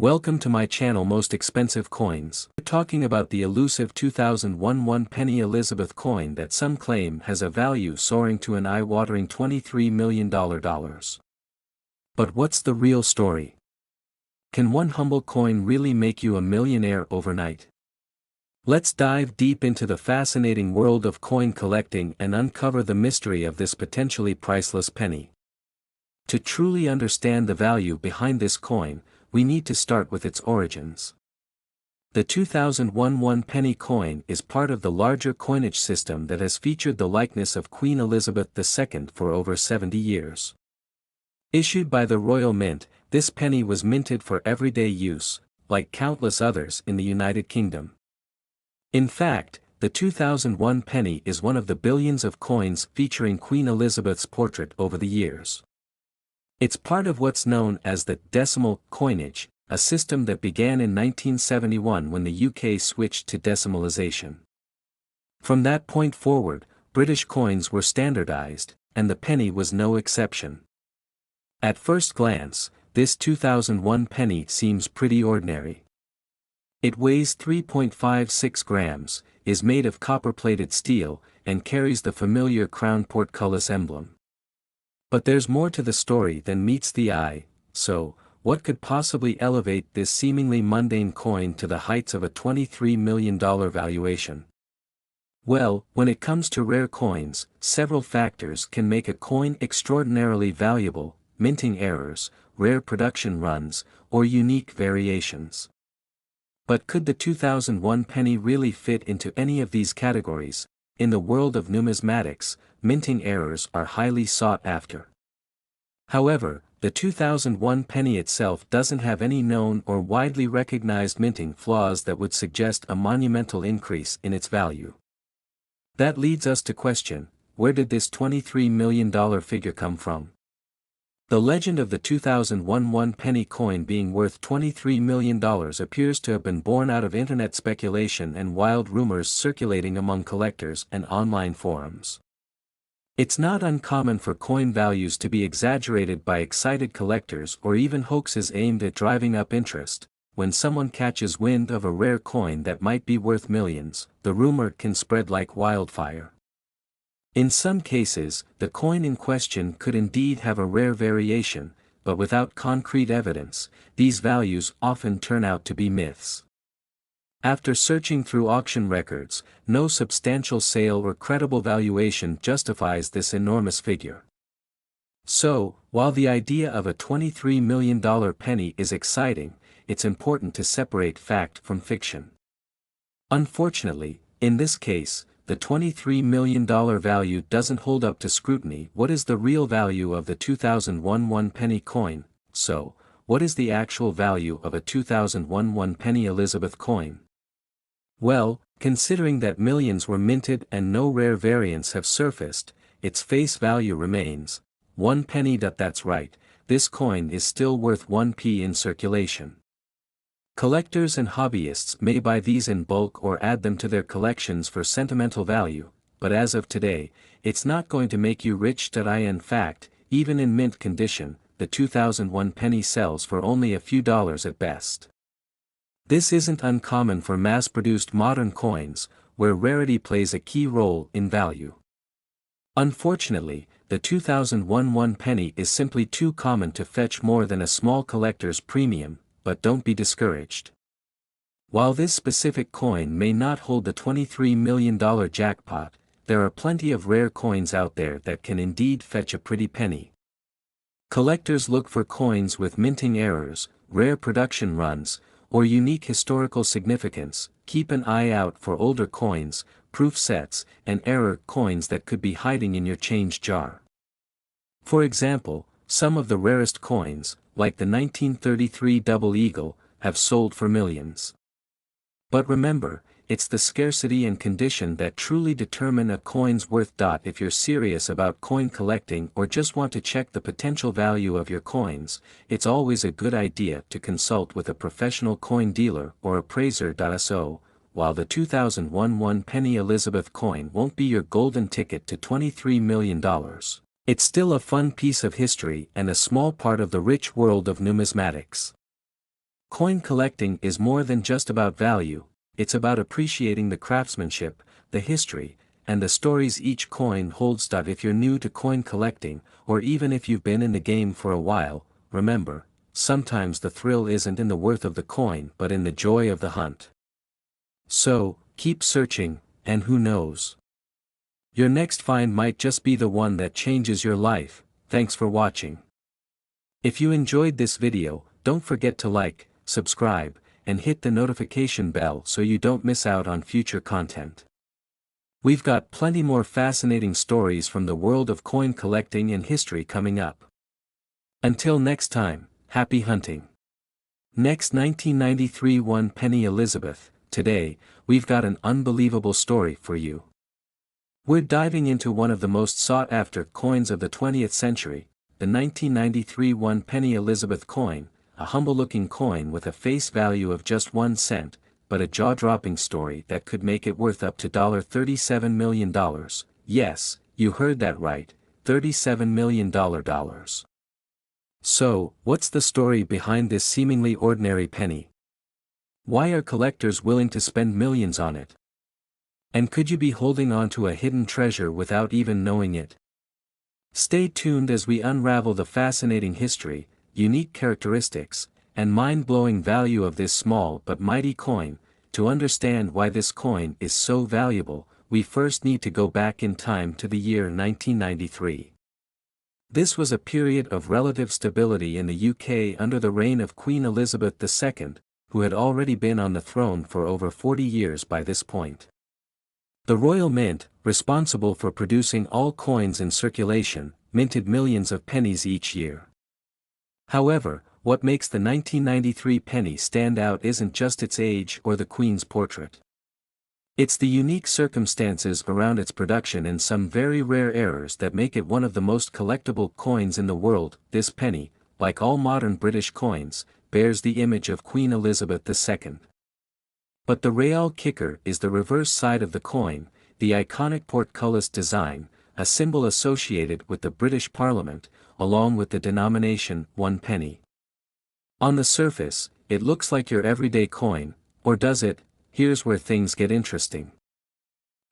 Welcome to my channel Most Expensive Coins. We're talking about the elusive 2001 1-penny Elizabeth coin that some claim has a value soaring to an eye-watering $23 million. But what's the real story? Can one humble coin really make you a millionaire overnight? Let's dive deep into the fascinating world of coin collecting and uncover the mystery of this potentially priceless penny. To truly understand the value behind this coin, we need to start with its origins. The 2001 1-penny coin is part of the larger coinage system that has featured the likeness of Queen Elizabeth II for over 70 years. Issued by the Royal Mint, this penny was minted for everyday use, like countless others in the United Kingdom. In fact, the 2001 penny is one of the billions of coins featuring Queen Elizabeth's portrait over the years. It's part of what's known as the decimal coinage, a system that began in 1971 when the UK switched to decimalisation. From that point forward, British coins were standardised, and the penny was no exception. At first glance, this 2001 penny seems pretty ordinary. It weighs 3.56 grams, is made of copper-plated steel, and carries the familiar crown portcullis emblem. But there's more to the story than meets the eye, so, what could possibly elevate this seemingly mundane coin to the heights of a $23 million valuation? Well, when it comes to rare coins, several factors can make a coin extraordinarily valuable: minting errors, rare production runs, or unique variations. But could the 2001 penny really fit into any of these categories? In the world of numismatics, minting errors are highly sought after. However, the 2001 penny itself doesn't have any known or widely recognized minting flaws that would suggest a monumental increase in its value. That leads us to question, where did this $23 million figure come from? The legend of the 2001 1-penny coin being worth $23 million appears to have been born out of internet speculation and wild rumors circulating among collectors and online forums. It's not uncommon for coin values to be exaggerated by excited collectors or even hoaxes aimed at driving up interest. When someone catches wind of a rare coin that might be worth millions, the rumor can spread like wildfire. In some cases, the coin in question could indeed have a rare variation, but without concrete evidence, these values often turn out to be myths. After searching through auction records, no substantial sale or credible valuation justifies this enormous figure. So, while the idea of a $23 million penny is exciting, it's important to separate fact from fiction. Unfortunately, in this case, the $23 million value doesn't hold up to scrutiny. What is the real value of the 2001 1-penny coin? So, what is the actual value of a 2001 1-penny Elizabeth coin? Well, considering that millions were minted and no rare variants have surfaced, its face value remains 1 penny. That's right, this coin is still worth 1p in circulation. Collectors and hobbyists may buy these in bulk or add them to their collections for sentimental value, but as of today, it's not going to make you rich. In fact, even in mint condition, the 2001 penny sells for only a few dollars at best. This isn't uncommon for mass-produced modern coins, where rarity plays a key role in value. Unfortunately, the 2001 1-penny is simply too common to fetch more than a small collector's premium. But don't be discouraged. While this specific coin may not hold the $23 million jackpot, there are plenty of rare coins out there that can indeed fetch a pretty penny. Collectors look for coins with minting errors, rare production runs, or unique historical significance. Keep an eye out for older coins, proof sets, and error coins that could be hiding in your change jar. For example, some of the rarest coins, like the 1933 Double Eagle, have sold for millions. But remember, it's the scarcity and condition that truly determine a coin's worth. If you're serious about coin collecting or just want to check the potential value of your coins, it's always a good idea to consult with a professional coin dealer or appraiser. So, while the 2001 1-penny Elizabeth coin won't be your golden ticket to $23 million, it's still a fun piece of history and a small part of the rich world of numismatics. Coin collecting is more than just about value, it's about appreciating the craftsmanship, the history, and the stories each coin holds. If you're new to coin collecting, or even if you've been in the game for a while, remember, sometimes the thrill isn't in the worth of the coin but in the joy of the hunt. So, keep searching, and who knows? Your next find might just be the one that changes your life. Thanks for watching. If you enjoyed this video, don't forget to like, subscribe, and hit the notification bell so you don't miss out on future content. We've got plenty more fascinating stories from the world of coin collecting and history coming up. Until next time, happy hunting. Next, 1993 1 penny Elizabeth. Today, we've got an unbelievable story for you. We're diving into one of the most sought-after coins of the 20th century, the 1993 1 penny Elizabeth coin, a humble-looking coin with a face value of just 1 cent, but a jaw-dropping story that could make it worth up to $37 million. Yes, you heard that right, $37 million. So, what's the story behind this seemingly ordinary penny? Why are collectors willing to spend millions on it? And could you be holding on to a hidden treasure without even knowing it? Stay tuned as we unravel the fascinating history, unique characteristics, and mind-blowing value of this small but mighty coin. To understand why this coin is so valuable, we first need to go back in time to the year 1993. This was a period of relative stability in the UK under the reign of Queen Elizabeth II, who had already been on the throne for over 40 years by this point. The Royal Mint, responsible for producing all coins in circulation, minted millions of pennies each year. However, what makes the 1993 penny stand out isn't just its age or the Queen's portrait. It's the unique circumstances around its production and some very rare errors that make it one of the most collectible coins in the world. This penny, like all modern British coins, bears the image of Queen Elizabeth II. But the real kicker is the reverse side of the coin, the iconic portcullis design, a symbol associated with the British Parliament, along with the denomination 1 penny. On the surface, it looks like your everyday coin, or does it? Here's where things get interesting.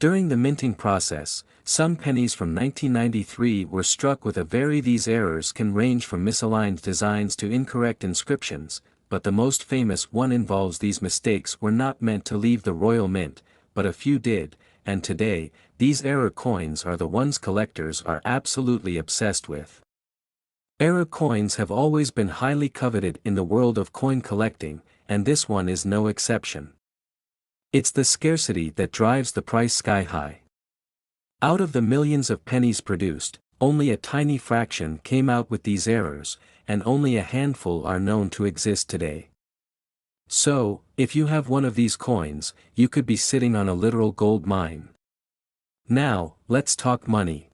During the minting process, some pennies from 1993 were struck with a very. These errors can range from misaligned designs to incorrect inscriptions, but the most famous one involves these mistakes were not meant to leave the Royal Mint, but a few did, and today, these error coins are the ones collectors are absolutely obsessed with. Error coins have always been highly coveted in the world of coin collecting, and this one is no exception. It's the scarcity that drives the price sky high. Out of the millions of pennies produced, only a tiny fraction came out with these errors, and only a handful are known to exist today. So, if you have one of these coins, you could be sitting on a literal gold mine. Now, let's talk money.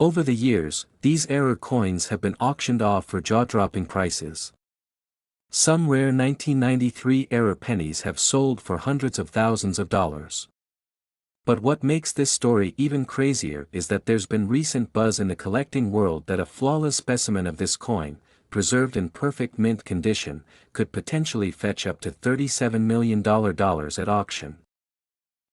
Over the years, these error coins have been auctioned off for jaw-dropping prices. Some rare 1993 error pennies have sold for hundreds of thousands of dollars. But what makes this story even crazier is that there's been recent buzz in the collecting world that a flawless specimen of this coin, preserved in perfect mint condition, could potentially fetch up to $37 million at auction.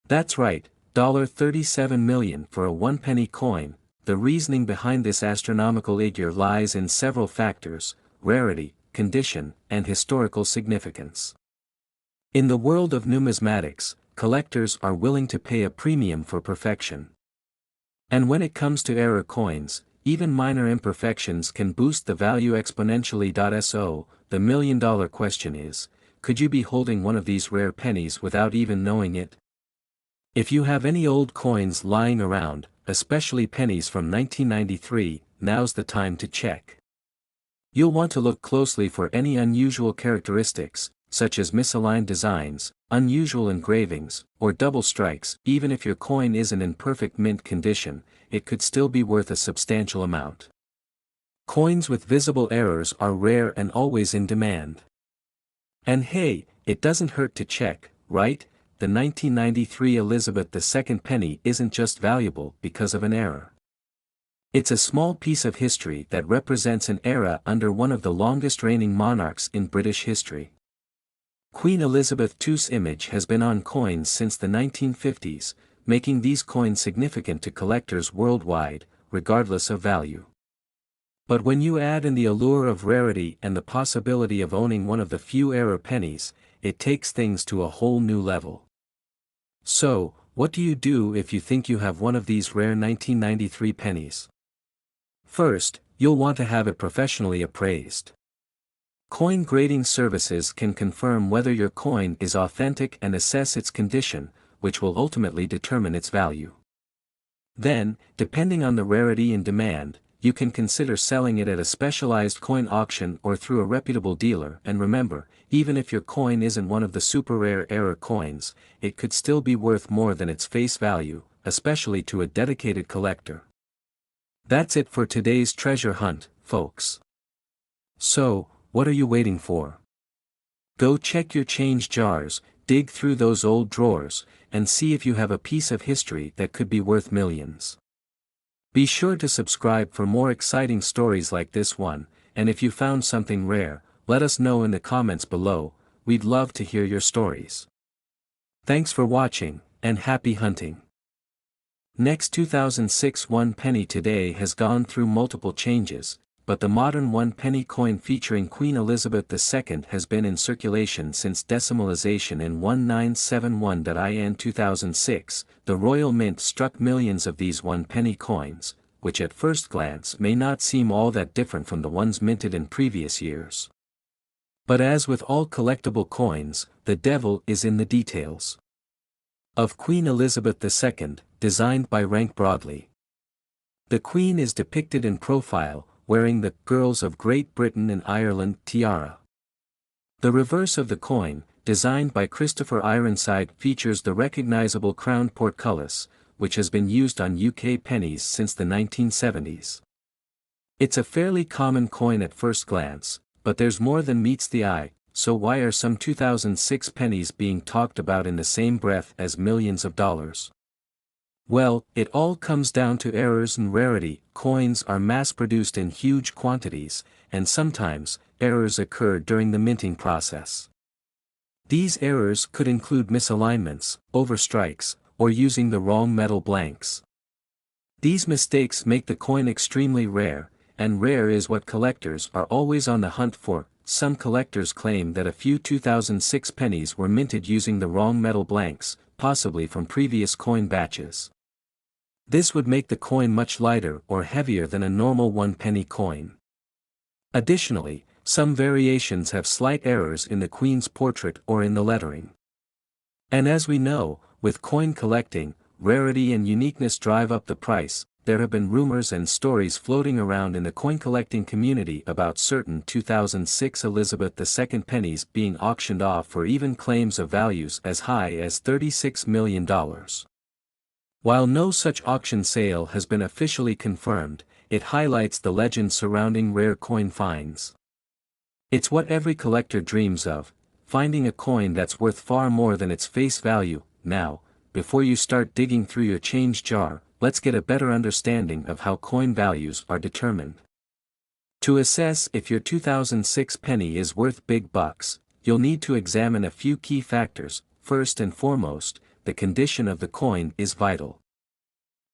That's right, $37 million for a 1 penny coin. The reasoning behind this astronomical figure lies in several factors: rarity, condition, and historical significance. In the world of numismatics, collectors are willing to pay a premium for perfection. And when it comes to error coins, even minor imperfections can boost the value exponentially. So, the million-dollar question is, could you be holding one of these rare pennies without even knowing it? If you have any old coins lying around, especially pennies from 1993, now's the time to check. You'll want to look closely for any unusual characteristics, such as misaligned designs, unusual engravings, or double strikes. Even if your coin isn't in perfect mint condition, it could still be worth a substantial amount. Coins with visible errors are rare and always in demand. And hey, it doesn't hurt to check, right? The 1993 Elizabeth II penny isn't just valuable because of an error. It's a small piece of history that represents an era under one of the longest reigning monarchs in British history. Queen Elizabeth II's image has been on coins since the 1950s, making these coins significant to collectors worldwide, regardless of value. But when you add in the allure of rarity and the possibility of owning one of the few error pennies, it takes things to a whole new level. So, what do you do if you think you have one of these rare 1993 pennies? First, you'll want to have it professionally appraised. Coin grading services can confirm whether your coin is authentic and assess its condition, which will ultimately determine its value. Then, depending on the rarity and demand, you can consider selling it at a specialized coin auction or through a reputable dealer. And remember, even if your coin isn't one of the super rare error coins, it could still be worth more than its face value, especially to a dedicated collector. That's it for today's treasure hunt, folks. So, what are you waiting for? Go check your change jars, dig through those old drawers, and see if you have a piece of history that could be worth millions. Be sure to subscribe for more exciting stories like this one, and if you found something rare, let us know in the comments below. We'd love to hear your stories. Thanks for watching, and happy hunting. Next 2006 1 penny today has gone through multiple changes, but the modern 1 penny coin featuring Queen Elizabeth II has been in circulation since decimalization in 1971. In 2006, the Royal Mint struck millions of these 1 penny coins, which at first glance may not seem all that different from the ones minted in previous years. But as with all collectible coins, the devil is in the details. Of Queen Elizabeth II, designed by Rank Broadley. The Queen is depicted in profile, wearing the Girls of Great Britain and Ireland tiara. The reverse of the coin, designed by Christopher Ironside, features the recognizable crown portcullis, which has been used on UK pennies since the 1970s. It's a fairly common coin at first glance, but there's more than meets the eye, so why are some 2006 pennies being talked about in the same breath as millions of dollars? Well, it all comes down to errors and rarity. Coins are mass-produced in huge quantities, and sometimes, errors occur during the minting process. These errors could include misalignments, overstrikes, or using the wrong metal blanks. These mistakes make the coin extremely rare, and rare is what collectors are always on the hunt for. Some collectors claim that a few 2006 pennies were minted using the wrong metal blanks, possibly from previous coin batches. This would make the coin much lighter or heavier than a normal 1 penny coin. Additionally, some variations have slight errors in the Queen's portrait or in the lettering. And as we know, with coin collecting, rarity and uniqueness drive up the price. There have been rumors and stories floating around in the coin collecting community about certain 2006 Elizabeth II pennies being auctioned off for even claims of values as high as $36 million. While no such auction sale has been officially confirmed, it highlights the legend surrounding rare coin finds. It's what every collector dreams of, finding a coin that's worth far more than its face value. Now, before you start digging through your change jar, let's get a better understanding of how coin values are determined. To assess if your 2006 penny is worth big bucks, you'll need to examine a few key factors. First and foremost, the condition of the coin is vital.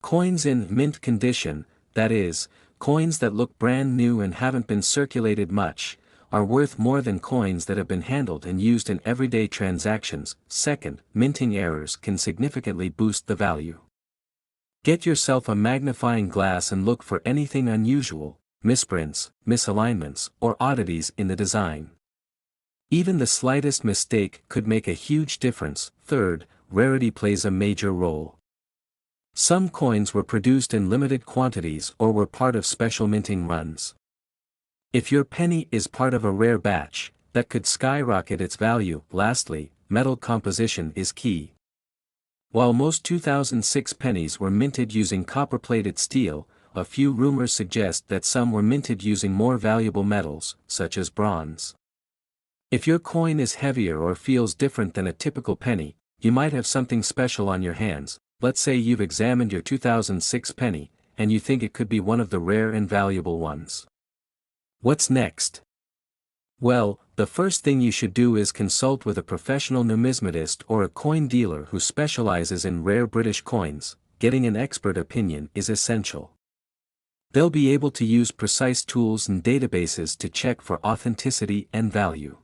Coins in mint condition, that is, coins that look brand new and haven't been circulated much, are worth more than coins that have been handled and used in everyday transactions. Second, minting errors can significantly boost the value. Get yourself a magnifying glass and look for anything unusual, misprints, misalignments, or oddities in the design. Even the slightest mistake could make a huge difference. Third, rarity plays a major role. Some coins were produced in limited quantities or were part of special minting runs. If your penny is part of a rare batch, that could skyrocket its value. Lastly, metal composition is key. While most 2006 pennies were minted using copper-plated steel, a few rumors suggest that some were minted using more valuable metals, such as bronze. If your coin is heavier or feels different than a typical penny, you might have something special on your hands. Let's say you've examined your 2006 penny, and you think it could be one of the rare and valuable ones. What's next? Well, the first thing you should do is consult with a professional numismatist or a coin dealer who specializes in rare British coins. Getting an expert opinion is essential. They'll be able to use precise tools and databases to check for authenticity and value.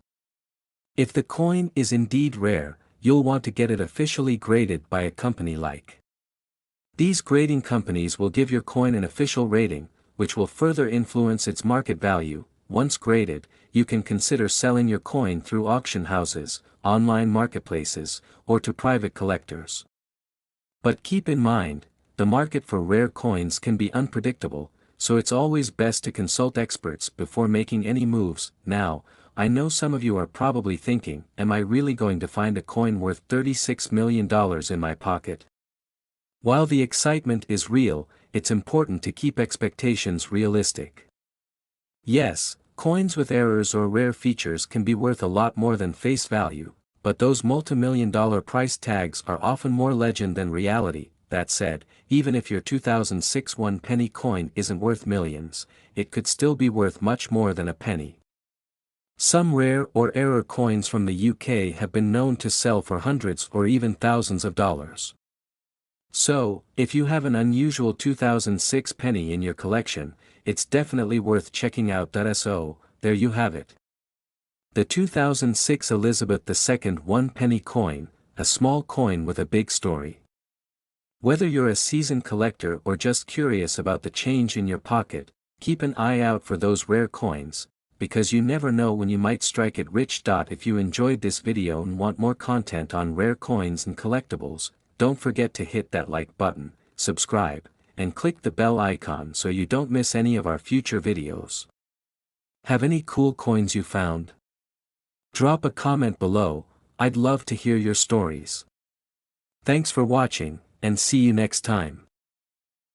If the coin is indeed rare, you'll want to get it officially graded by a company like. These grading companies will give your coin an official rating, which will further influence its market value. Once graded, you can consider selling your coin through auction houses, online marketplaces, or to private collectors. But keep in mind, the market for rare coins can be unpredictable, so it's always best to consult experts before making any moves. Now, I know some of you are probably thinking, am I really going to find a coin worth $36 million in my pocket? While the excitement is real, it's important to keep expectations realistic. Yes, coins with errors or rare features can be worth a lot more than face value, but those multi-million-dollar price tags are often more legend than reality. That said, even if your 2006 one penny coin isn't worth millions, it could still be worth much more than a penny. Some rare or error coins from the UK have been known to sell for hundreds or even thousands of dollars. So, if you have an unusual 2006 penny in your collection, it's definitely worth checking out. So, there you have it. The 2006 Elizabeth II one penny coin, a small coin with a big story. Whether you're a seasoned collector or just curious about the change in your pocket, keep an eye out for those rare coins, because you never know when you might strike it rich. If you enjoyed this video and want more content on rare coins and collectibles, don't forget to hit that like button, subscribe, and click the bell icon so you don't miss any of our future videos. Have any cool coins you found? Drop a comment below, I'd love to hear your stories. Thanks for watching, and see you next time.